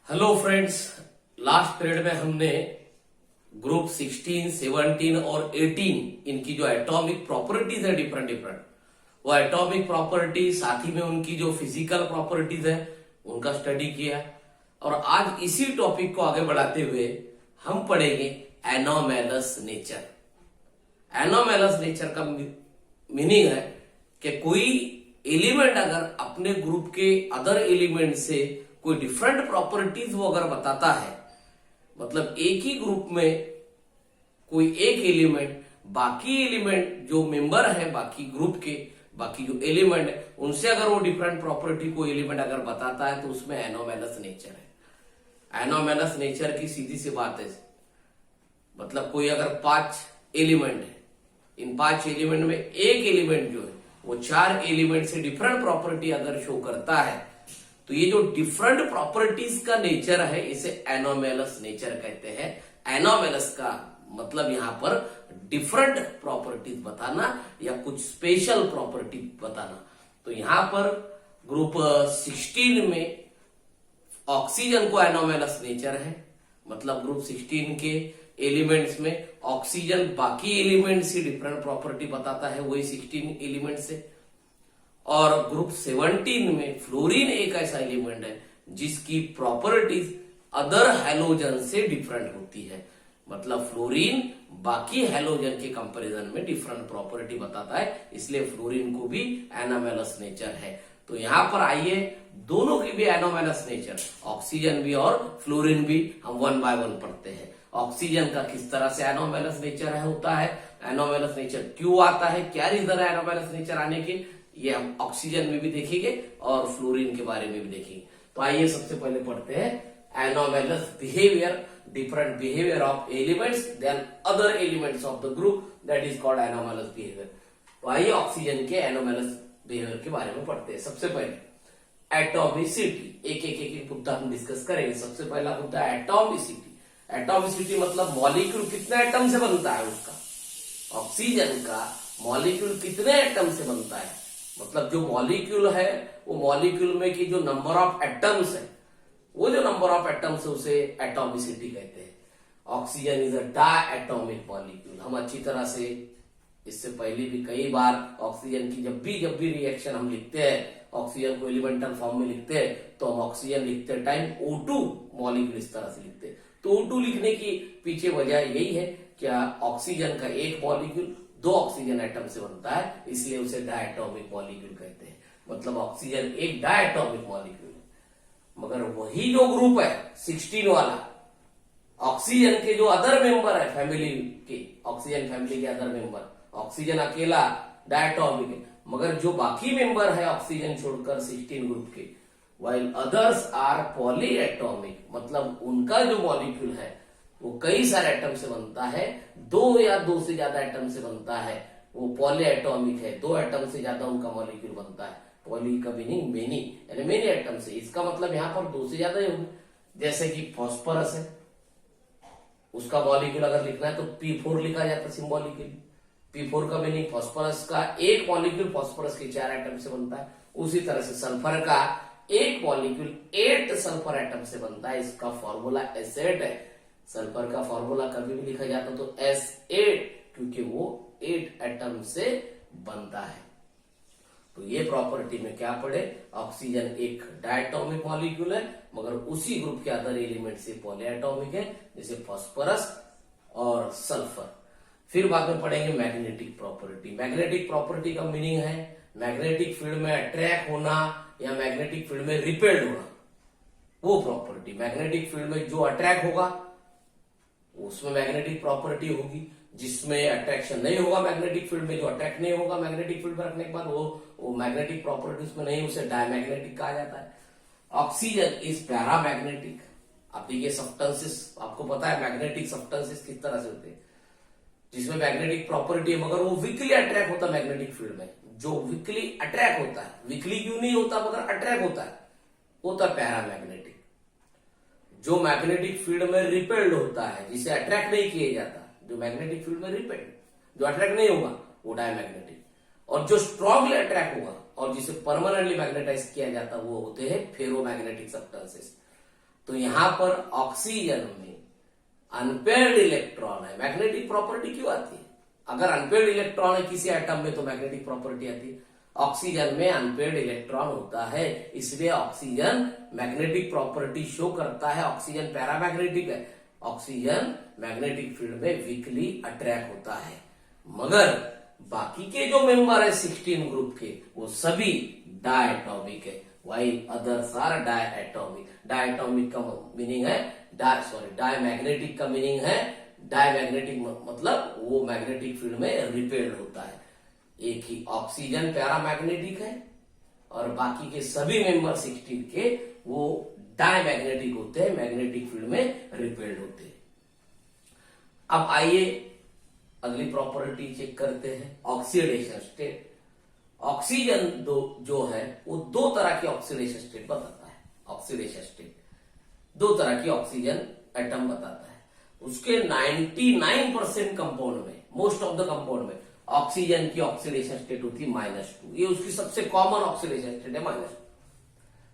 Hello friends, last period में हमने group 16, 17 और 18 इनकी जो एटॉमिक प्रॉपर्टीज है डिफरेंट डिफरेंट, वो एटॉमिक प्रॉपर्टी साथ ही में उनकी जो फिजिकल प्रॉपर्टीज है उनका स्टडी किया। और आज इसी टॉपिक को आगे बढ़ाते हुए हम पढ़ेंगे एनोमेलस नेचर। एनोमेलस नेचर का मीनिंग है कि कोई एलिमेंट अगर अपने ग्रुप के अदर एलिमेंट से कोई डिफरेंट प्रॉपर्टीज वो अगर बताता है, मतलब एक ही ग्रुप में कोई एक एलिमेंट बाकी एलिमेंट जो मेंबर है बाकी ग्रुप के बाकी जो एलिमेंट है उनसे अगर वो डिफरेंट प्रॉपर्टी को एलिमेंट अगर बताता है तो उसमें एनोमेलस नेचर है। एनोमेलस नेचर की सीधी सी बात है, मतलब कोई अगर 5 एलिमेंट है, इन 5 एलिमेंट में एक एलिमेंट जो है वो 4 एलिमेंट से डिफरेंट प्रॉपर्टी अगर शो करता है तो ये जो डिफरेंट प्रॉपर्टीज का नेचर है इसे एनोमेलस नेचर कहते हैं। एनोमेलस का मतलब यहां पर डिफरेंट प्रॉपर्टीज बताना या कुछ स्पेशल प्रॉपर्टी बताना। तो यहां पर ग्रुप 16 में ऑक्सीजन को एनोमेलस नेचर है, मतलब ग्रुप 16 के एलिमेंट्स में ऑक्सीजन बाकी एलिमेंट से डिफरेंट प्रॉपर्टी बताता है, वही 16 एलिमेंट से। और ग्रुप 17 में फ्लोरीन एक ऐसा एलिमेंट है जिसकी प्रॉपर्टीज अदर हैलोजन से डिफरेंट होती है, मतलब फ्लोरीन बाकी हैलोजन के कंपैरिजन में डिफरेंट प्रॉपर्टी बताता है, इसलिए फ्लोरीन को भी एनोमेलस नेचर है। तो यहां पर आइए दोनों की भी एनोमेलस नेचर, ऑक्सीजन भी और फ्लोरीन भी हम 1 बाय 1 पढ़ते हैं। ऑक्सीजन का किस तरह से एनोमेलस नेचर होता है, एनोमेलस नेचर क्यों आता है, क्या रीजन है एनोमेलस नेचर आने के, ये हम ऑक्सीजन में भी देखेंगे और फ्लोरीन के बारे में भी देखेंगे। तो आइए सबसे पहले पढ़ते हैं anomalous behaviour, different behaviour of elements than other elements of the group, that is called anomalous behaviour. तो आइए ऑक्सीजन के एनोमेलस बिहेवियर के बारे में पढ़ते हैं। सबसे पहले एटॉमिसिटी, एक मुद्दा हम डिस्कस करेंगे। सबसे पहला मुद्दा एटॉमिसिटी। एटॉमिसिटी मतलब मॉलिक्यूल कितने एटम से बनता है उसका। ऑक्सीजन का मॉलिक्यूल कितने एटम से बनता है, मतलब जो मॉलिक्यूल है वो मॉलिक्यूल में की जो नंबर ऑफ एटम्स है, वो जो नंबर ऑफ एटम्स है उसे एटॉमिसिटी कहते हैं। Oxygen is a diatomic molecule. हम अच्छी तरह से इससे पहले भी कई बार ऑक्सीजन की जब भी रिएक्शन हम लिखते हैं, ऑक्सीजन को एलिमेंटल फॉर्म में लिखते हैं तो हम ऑक्सीजन लिखते टाइम O2 मॉलिक्यूल इस तरह से लिखते हैं। तो O2 लिखने की पीछे वजह यही है कि ऑक्सीजन का एक मॉलिक्यूल 2 ऑक्सीजन एटम से बनता है, इसलिए उसे डायटोमिक मॉलिक्यूल कहते हैं। मतलब ऑक्सीजन एक डायटोमिक मॉलिक्यूल है। मगर वही जो ग्रुप है 16 वाला, ऑक्सीजन के जो अदर मेंबर है फैमिली के, ऑक्सीजन फैमिली के अदर मेंबर, ऑक्सीजन अकेला डायटोमिक है, मगर जो बाकी मेंबर है ऑक्सीजन छोड़कर 16 ग्रुप के, वाइल अदर्स आर पॉलीएटॉमिक, मतलब उनका जो मॉलिक्यूल है वो कई सारे एटम से बनता है, 2 या 2 से ज्यादा एटम से बनता है, वो पॉलीएटॉमिक है, 2 एटम से ज्यादा उनका मॉलिक्यूल बनता है। पॉली का मीनिंग मेनी, यानी मेनी एटम से, इसका मतलब यहां पर 2 से ज्यादा ही होंगे। जैसे कि फॉस्फोरस है, उसका मॉलिक्यूल अगर लिखना है तो P4 लिखा जाता सिंबॉलिकली। P4 का मीनिंग फॉस्फोरस का एक मॉलिक्यूल फॉस्फोरस के 4 एटम से बनता है। उसी तरह से सल्फर का एक मॉलिक्यूल 8 सल्फर एटम से बनता है, इसका फॉर्मूला S8 है। सल्फर का फॉर्मूला कभी भी लिखा जाता तो S8, क्योंकि वो 8 एटम से बनता है। तो ये प्रॉपर्टी में क्या पढ़े, ऑक्सीजन एक डायटोमिक मॉलिक्यूल है मगर उसी ग्रुप के अदर एलिमेंट से पॉलीएटॉमिक है, जैसे फास्फोरस और सल्फर। फिर बाद में पढ़ेंगे मैग्नेटिक प्रॉपर्टी। मैग्नेटिक प्रॉपर्टी का मीनिंग है मैग्नेटिक फील्ड में अट्रैक्ट होना या मैग्नेटिक फील्ड में रिपेल्ड होना, वो प्रॉपर्टी। मैग्नेटिक फील्ड में जो अट्रैक्ट होगा उसमें मैग्नेटिक प्रॉपर्टी होगी, जिसमें अट्रैक्शन नहीं होगा मैग्नेटिक फील्ड में, जो अट्रैक्ट नहीं होगा मैग्नेटिक फील्ड में रखने के बाद वो मैग्नेटिक प्रॉपर्टी उसमें नहीं, उसे डायमैग्नेटिक कहा जाता है। Oxygen is paramagnetic. आप देखिए सब्सटेंसेस, आपको पता है मैग्नेटिक सब्सटेंसेस किस तरह से होते हैं, जिसमें मैग्नेटिक प्रॉपर्टी है मगर वो वीकली अट्रैक्ट होता है मैग्नेटिक फील्ड में। जो वीकली अट्रैक्ट होता है, वीकली क्यों नहीं होता मगर अट्रैक्ट होता है, वो होता है पैरामैग्नेटिक। जो मैग्नेटिक फील्ड में रिपेल्ड होता है, जिसे अट्रैक्ट नहीं किया जाता, जो मैग्नेटिक फील्ड में रिपेल्ड, जो अट्रैक्ट नहीं होगा वो डायमैग्नेटिक। और जो स्ट्रांगली अट्रैक्ट होगा और जिसे परमानेंटली मैग्नेटाइज किया जाता वो होते हैं फेरोमैग्नेटिक सब्सटेंसेस। तो यहां पर ऑक्सीजन में अनपेयर्ड इलेक्ट्रॉन है, मैग्नेटिक प्रॉपर्टी क्यों आती है? अगर अनपेयर्ड इलेक्ट्रॉन है किसी एटम में तो मैग्नेटिक प्रॉपर्टी आती है। ऑक्सीजन में अनपेयर्ड इलेक्ट्रॉन होता है, इसलिए ऑक्सीजन मैग्नेटिक प्रॉपर्टी शो करता है। ऑक्सीजन पैरामैग्नेटिक है, ऑक्सीजन मैग्नेटिक फील्ड में वीकली अट्रैक्ट होता है। मगर बाकी के जो मेंबर है 16 ग्रुप के, वो सभी डायटॉमिक है, while others are diatomic. Diatomic का मीनिंग है डायमैग्नेटिक का मीनिंग है डायमैग्नेटिक, मतलब वो मैग्नेटिक फील्ड में रिपेल्ड होता है। एक ही ऑक्सीजन पैरामैग्नेटिक है और बाकी के सभी मेंबर 16 के वो डायमैग्नेटिक होते हैं, मैग्नेटिक फील्ड में रिपेल्ड होते हैं। अब आइए अगली प्रॉपर्टी चेक करते हैं, ऑक्सीडेशन स्टेट। ऑक्सीजन जो है वो दो तरह के ऑक्सीडेशन स्टेट बताता है। ऑक्सीडेशन स्टेट दो तरह की ऑक्सीजन एटम बताता है। उसके 99% कंपाउंड में, मोस्ट ऑफ द कंपाउंड में ऑक्सीजन की ऑक्सीडेशन स्टेट होती है -2। ये उसकी सबसे कॉमन ऑक्सीडेशन स्टेट है -2।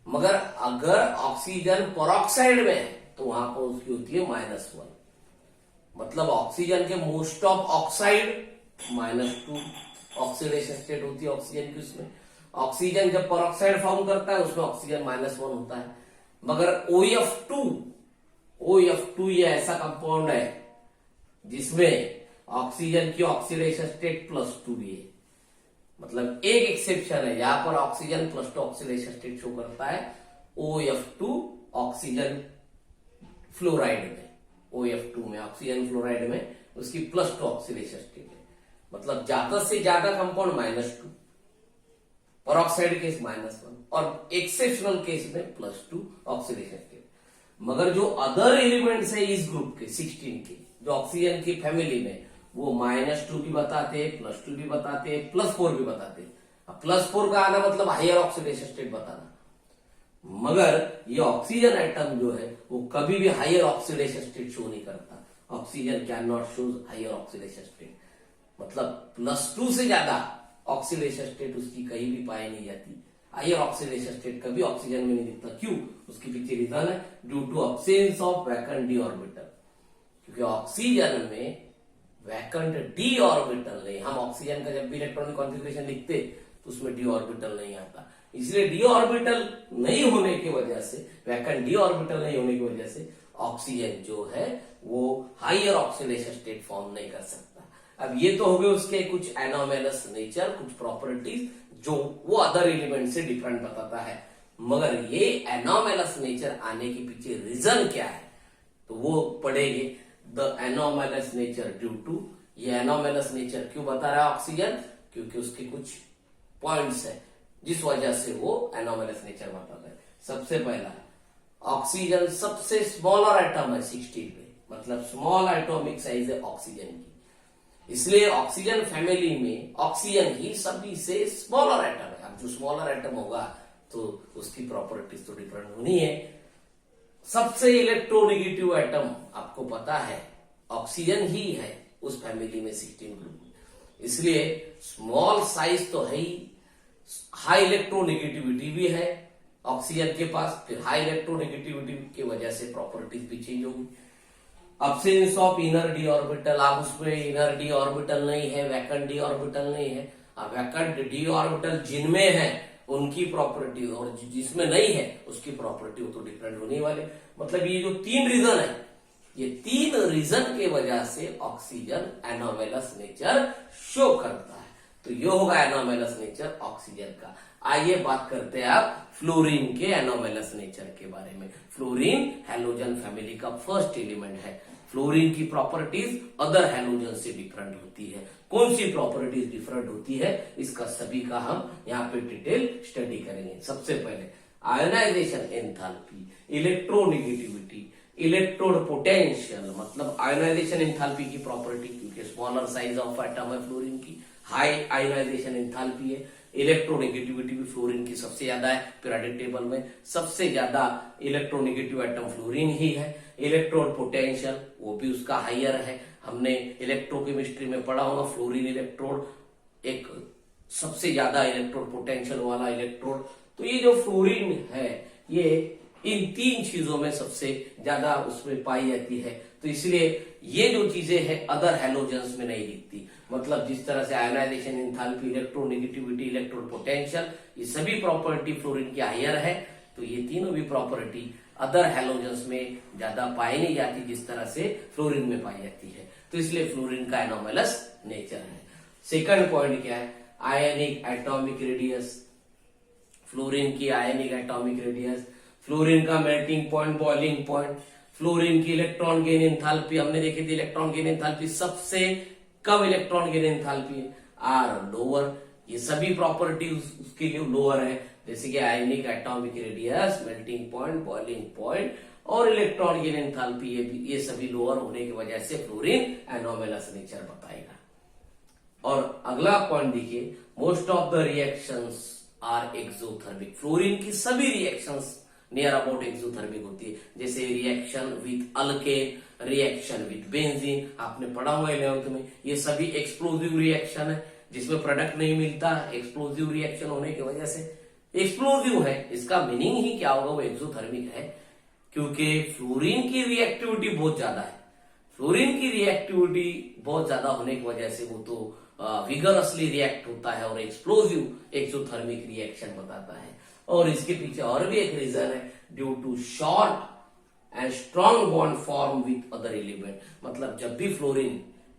मगर अगर ऑक्सीजन पेरोक्साइड में है तो वहां पर उसकी होती है -1। मतलब ऑक्सीजन के most of oxide -2 oxidation state होती है ऑक्सीजन की। उसमें ऑक्सीजन जब पेरोक्साइड फॉर्म करता है उसमें ऑक्सीजन -1 होता है। मगर OF2 ये ऐसा कंपाउंड है जिसमें ऑक्सीजन की ऑक्सीडेशन स्टेट +2 भी है। मतलब एक एक्सेप्शन है, यहां पर ऑक्सीजन +2 ऑक्सीडेशन स्टेट शो करता है OF2 ऑक्सीजन फ्लोराइड में। OF2 में ऑक्सीजन फ्लोराइड में उसकी +2 ऑक्सीडेशन स्टेट है। मतलब ज्यादा से ज्यादा कंपाउंड -2, पेरोक्साइड केस -1 और एक्सेप्शनल केस में +2 ऑक्सीडेशन स्टेट। मगर जो अदर एलिमेंट्स है इस ग्रुप के 16 के, जो ऑक्सीजन की फैमिली में, वो -2 भी बताते हैं, +2 भी बताते हैं, +4 भी बताते हैं। अब +4 का आना मतलब हायर ऑक्सीडेशन स्टेट बताना। मगर ये ऑक्सीजन एटम जो है वो कभी भी हायर ऑक्सीडेशन स्टेट शो नहीं करता। Oxygen can not show higher oxidation state. मतलब +2 से ज्यादा ऑक्सीडेशन स्टेट उसकी कहीं भी पाई नहीं जाती। हायर ऑक्सीडेशन स्टेट कभी ऑक्सीजन में नहीं दिखता। क्यों? उसके पीछे रीजन है due to absence of vacant d orbital. क्योंकि ऑक्सीजन में वैकेंट डी ऑर्बिटल नहीं। हम ऑक्सीजन का जब भी इलेक्ट्रॉनिक कॉन्फ़िगरेशन लिखते तो उसमें डी ऑर्बिटल नहीं आता। इसलिए डी ऑर्बिटल नहीं होने की वजह से, वैकेंट डी ऑर्बिटल नहीं होने की वजह से ऑक्सीजन जो है वो हायर ऑक्सीडेशन स्टेट फॉर्म नहीं कर सकता। अब ये तो हो गए उसके कुछ एनोमेलस नेचर, कुछ प्रॉपर्टीज जो वो अदर एलिमेंट से डिफरेंट बताता है। मगर ये एनोमेलस नेचर आने के पीछे रीजन क्या है तो वो पढ़ेंगे। The anomalous nature due to, ये एनोमेलस नेचर क्यों बता रहा है ऑक्सीजन? क्योंकि उसके कुछ पॉइंट्स है जिस वजह से वो एनोमेलस नेचर बताता है। सबसे पहला, ऑक्सीजन सबसे स्मॉलर एटम है 16 में, मतलब स्मॉल एटॉमिक साइज है ऑक्सीजन की। इसलिए ऑक्सीजन फैमिली में ऑक्सीजन ही सभी से स्मॉलर एटम है। अब जो स्मॉलर एटम होगा तो उसकी प्रॉपर्टीज तो डिफरेंट होनी है। सबसे इलेक्ट्रोनेगेटिव एटम आपको पता है ऑक्सीजन ही है उस फैमिली में 16 ग्रुप में। इसलिए स्मॉल साइज तो है ही, हाई इलेक्ट्रोनेगेटिविटी भी है ऑक्सीजन के पास, फिर हाई इलेक्ट्रोनेगेटिविटी की वजह से प्रॉपर्टीज भी चेंज होगी। Absence of inner D orbital, आप उसमें इनर डी ऑर्बिटल नहीं है, वैकेंट डी ऑर्बिटल नहीं है। अब वैकेंट डी ऑर्बिटल जिनमें है उनकी प्रॉपर्टी और जिसमें नहीं है उसकी प्रॉपर्टी तो डिफरेंट होने वाले। मतलब ये जो 3 रीजन है, ये 3 रीजन के वजह से ऑक्सीजन एनोमेलस नेचर शो करता है। तो ये होगा एनोमेलस नेचर ऑक्सीजन का। आइए बात करते हैं आप फ्लोरीन के एनोमेलस नेचर के बारे में। फ्लोरीन हैलोजन फैमिली का फर्स्ट एलिमेंट है। फ्लोरीन की प्रॉपर्टीज अदर हैलोजन से डिफरेंट होती है। कौन सी प्रॉपर्टीज डिफरेंट होती है इसका सभी का हम यहाँ पे डिटेल स्टडी करेंगे। सबसे पहले ionisation enthalpy, electronegativity, electrode potential, मतलब आयोनाइजेशन एंथैल्पी की प्रॉपर्टी, क्योंकि स्मॉलर साइज ऑफ एटम है फ्लोरीन की, हाई आयोनाइजेशन एंथैल्पी है। इलेक्ट्रोनेगेटिविटी भी फ्लोरीन की सबसे ज्यादा है। पीरियोडिक टेबल में सबसे ज्यादा इलेक्ट्रोनेगेटिव एटम फ्लोरीन ही है। इलेक्ट्रोड पोटेंशियल वो भी उसका हायर है। हमने इलेक्ट्रोकेमिस्ट्री में पढ़ा होगा फ्लोरीन इलेक्ट्रोड एक सबसे ज्यादा इलेक्ट्रोड पोटेंशियल वाला इलेक्ट्रोड। तो ये जो फ्लोरीन है ये इन तीन चीजों में सबसे ज्यादा उसमें पाई जाती है। तो इसलिए ये जो चीजें हैं अदर हैलोजेंस में नहीं दिखती। मतलब जिस तरह से ionisation, enthalpy, electronegativity, electron potential, ये सभी प्रॉपर्टी फ्लोरीन की हायर है। तो ये तीनों भी प्रॉपर्टी अदर हैलोजेंस में ज्यादा पाई नहीं जाती जिस तरह से फ्लोरीन में पाई जाती है। तो इसलिए फ्लोरीन का एनोमलस नेचर है। सेकंड पॉइंट क्या है? Ionic atomic radius. फ्लोरीन की आयनिक एटॉमिक रेडियस, फ्लोरीन का melting point, boiling point, fluorine की इलेक्ट्रॉन गेन एंथैल्पी हमने देखी थी। इलेक्ट्रॉन गेन एंथैल्पी सबसे कम electron gain enthalpy are lower. ये सभी प्रॉपर्टी उसके लिए लोअर है, जैसे कि ionic atomic radius, melting point, boiling point और इलेक्ट्रॉन गेन एंथैल्पी, ये सभी लोअर होने की वजह से फ्लोरीन एनोमलस नेचर बताएगा। और अगला पॉइंट देखिए, most of the reactions are exothermic. Fluorine की सभी रिएक्शंस नियर अबाउट एक्सोथर्मिक होती है, जैसे reaction with alkane, reaction with benzene, आपने पढ़ा हुआ 11th में। ये सभी एक्सप्लोजिव रिएक्शन है जिसमें प्रोडक्ट नहीं मिलता। एक्सप्लोजिव रिएक्शन होने की वजह से एक्सप्लोजिव है, इसका मीनिंग ही क्या होगा? वो एक्सोथर्मिक है, क्योंकि फ्लोरीन की रिएक्टिविटी बहुत ज्यादा है। फ्लोरीन की रिएक्टिविटी बहुत ज्यादा होने की वजह से वो तो विगरसली रिएक्ट होता है और एक्सप्लोजिव एक्सोथर्मिक रिएक्शन बताता है। और इसके पीछे और भी एक रीजन है, due to short and strong bond form with other element. मतलब जब भी फ्लोरीन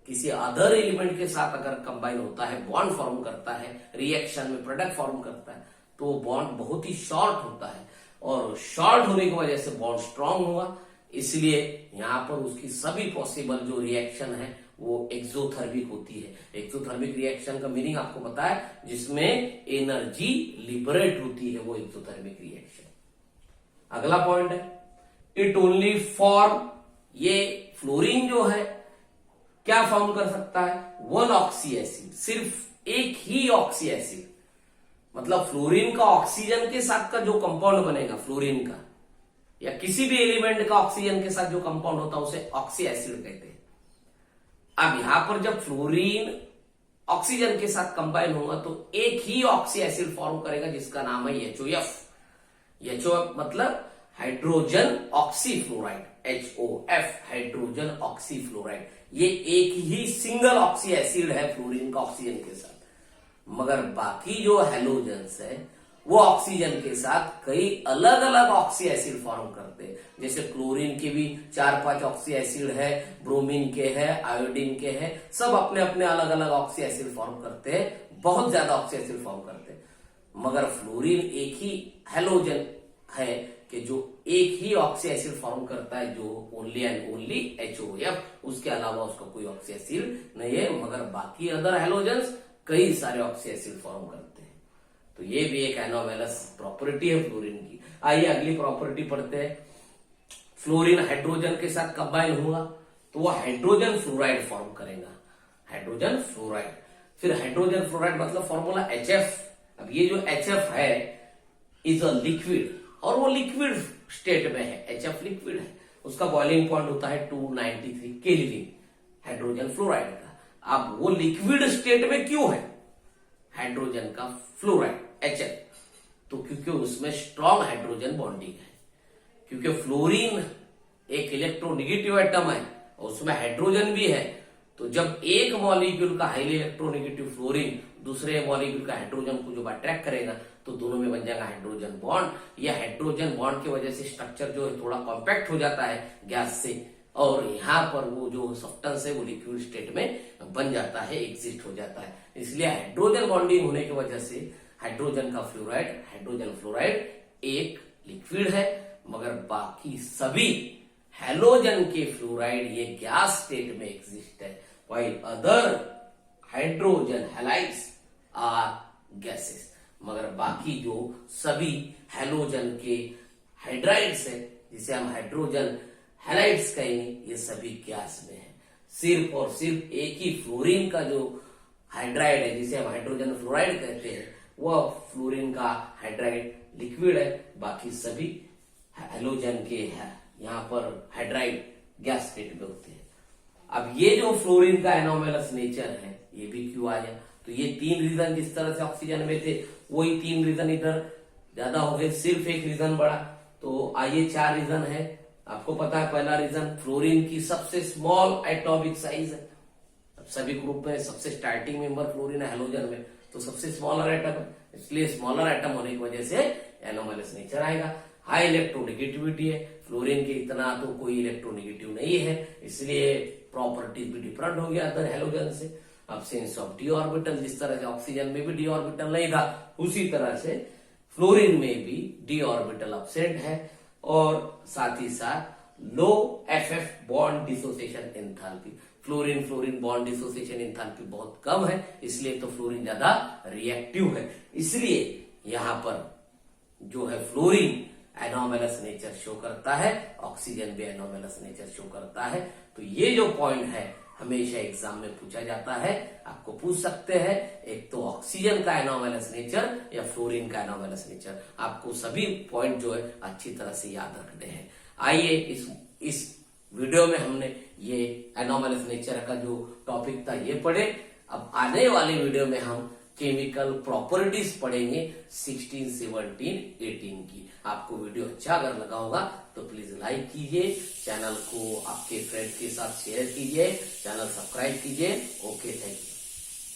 किसी अदर एलिमेंट के साथ अगर कंबाइन होता है, बॉन्ड फॉर्म करता है, रिएक्शन में प्रोडक्ट फॉर्म करता है, तो बॉन्ड बहुत ही शॉर्ट होता है और शॉर्ट होने की वजह से बॉन्ड स्ट्रांग हुआ। इसलिए यहां पर उसकी सभी पॉसिबल जो रिएक्शन है वो एक्सोथर्मिक होती है। एक्सोथर्मिक रिएक्शन का मीनिंग आपको पता है, जिसमें एनर्जी लिबरेट होती है, वो एक्सोथर्मिक रिएक्शन। अगला पॉइंट है, इट ओनली फॉर्म। ये फ्लोरीन जो है क्या फॉर्म कर सकता है? वन ऑक्सी एसिड, सिर्फ एक ही ऑक्सी एसिड। मतलब फ्लोरीन का ऑक्सीजन के साथ का जो कंपाउंड बनेगा फ्लोरीन का, या किसी भी एलिमेंट का ऑक्सीजन के साथ जो कंपाउंड होता है उसे ऑक्सी एसिड कहते हैं। अब यहां पर जब फ्लोरीन ऑक्सीजन के साथ कंबाइन होगा तो एक ही ऑक्सी एसिड फॉर्म करेगा जिसका नाम है HOF। HOF मतलब hydrogen oxy fluoride, HOF hydrogen oxy fluoride. ये एक ही सिंगल ऑक्सी एसिड है फ्लोरीन का ऑक्सीजन के साथ। मगर बाकी जो हैलोजेंस है वो ऑक्सीजन के साथ कई अलग अलग ऑक्सी एसिड फॉर्म करते हैं। जैसे क्लोरीन के भी 4-5 ऑक्सी एसिड है, ब्रोमीन के है, आयोडीन के है, सब अपने अपने अलग अलग ऑक्सी एसिड फॉर्म करते हैं, बहुत ज्यादा ऑक्सी एसिड फॉर्म करते हैं। मगर फ्लोरीन एक ही हैलोजन है कि जो एक ही ऑक्सी एसिड फॉर्म करता है, जो ओनली एंड ओनली HOF, उसके अलावा उसका कोई ऑक्सी एसिड नहीं है। मगर बाकी अदर हैलोजेंस कई सारे ऑक्सी एसिड फॉर्म करते हैं। तो ये भी एक एनोमलस प्रॉपर्टी है फ्लोरीन की। आइए अगली प्रॉपर्टी पढ़ते हैं। फ्लोरीन हाइड्रोजन के साथ कंबाइन हुआ तो वो हाइड्रोजन फ्लोराइड फॉर्म करेगा, हाइड्रोजन फ्लोराइड। फिर हाइड्रोजन फ्लोराइड मतलब फॉर्मूला HF। अब ये जो HF है इज अ लिक्विड, और वो लिक्विड स्टेट में है, HF लिक्विड है। उसका बॉइलिंग पॉइंट होता है 293 केल्विन हाइड्रोजन फ्लोराइड का। अब वो लिक्विड स्टेट में क्यों है हाइड्रोजन का फ्लोराइड HF? तो क्योंकि उसमें स्ट्रॉन्ग हाइड्रोजन बॉन्डिंग है। क्योंकि फ्लोरीन एक इलेक्ट्रोनेगेटिव एटम है और उसमें हाइड्रोजन भी है, तो जब एक मॉलिक्यूल का हाईली इलेक्ट्रोनेगेटिव फ्लोरीन दूसरे मॉलिक्यूल का हाइड्रोजन को जब अट्रैक्ट करेगा तो दोनों में बन जाएगा हाइड्रोजन बॉन्ड। यह हाइड्रोजन बॉन्ड की वजह से स्ट्रक्चर जो है थोड़ा कॉम्पैक्ट हो जाता है गैस से, और यहाँ पर वो जो सब्सटेंस है वो लिक्विड स्टेट में बन जाता है, एग्जिस्ट हो जाता है। इसलिए हाइड्रोजन बॉन्डिंग होने की वजह से हाइड्रोजन का फ्लोराइड, हाइड्रोजन फ्लोराइड एक लिक्विड है। मगर बाकी सभी हैलोजन के फ्लोराइड ये गैस स्टेट में एग्जिस्ट है, while other hydrogen halides are gases. मगर बाकी जो सभी हैलोजन के हाइड्राइड्स है, जिसे हम हाइड्रोजन हैलाइड्स कहेंगे, ये सभी गैस में है। सिर्फ और सिर्फ एक ही फ्लोरीन का जो हाइड्राइड है, जिसे हम हाइड्रोजन फ्लोराइड कहते हैं, वह फ्लोरीन का हाइड्राइड लिक्विड है। बाकी सभी हैलोजन के है यहाँ पर हाइड्राइड गैस स्टेट में होते हैं। अब ये जो फ्लोरीन का एनोमलस नेचर है ये भी क्यों आया? तो ये 3 रीजन जिस तरह से ऑक्सीजन में थे वही 3 रीजन इधर ज्यादा हो गए, सिर्फ एक रीजन बढ़ा। तो आइए 4 रीजन है। आपको पता है पहला रीजन, फ्लोरीन की सबसे स्मॉल एटॉमिक साइज है। सभी ग्रुप में सबसे स्टार्टिंग मेंबर फ्लोरीन है हेलोजन में, तो सबसे स्मॉलर एटम है, इसलिए स्मॉलर एटम होने की वजह से एनोमलस नेचर आएगा। हाई इलेक्ट्रोनेगेटिविटी है, फ्लोरीन के इतना तो कोई इलेक्ट्रोनेगेटिव नहीं है, इसलिए प्रॉपर्टीज भी डिफरेंट हो गया अदर हेलोजन से। अब्सेंस ऑफ डी ऑर्बिटल, जिस तरह से ऑक्सीजन में भी डी ऑर्बिटल नहीं था, उसी तरह से फ्लोरीन में भी डी ऑर्बिटल अब्सेंट है। और साथ ही साथ low F F bond dissociation enthalpy, fluorine fluorine bond dissociation enthalpy बहुत कम है, इसलिए तो फ्लोरीन ज्यादा रिएक्टिव है। इसलिए यहां पर जो है फ्लोरीन एनोमलस नेचर शो करता है, ऑक्सीजन भी एनोमलस नेचर शो करता है। तो ये जो पॉइंट है हमेशा एग्जाम में पूछा जाता है, आपको पूछ सकते हैं, एक तो ऑक्सीजन का एनोमलस नेचर या फ्लोरीन का एनोमलस नेचर। आपको सभी पॉइंट जो है अच्छी तरह से याद रखने हैं। आइए इस वीडियो में हमने ये एनोमलस नेचर का जो टॉपिक था ये पढ़े। अब आने वाले वीडियो में हम केमिकल प्रॉपर्टीज पढ़ेंगे 16, 17, 18 की। आपको वीडियो अच्छा अगर लगा होगा तो प्लीज लाइक कीजिए, चैनल को आपके फ्रेंड के साथ शेयर कीजिए, चैनल सब्सक्राइब कीजिए। Okay, thank you.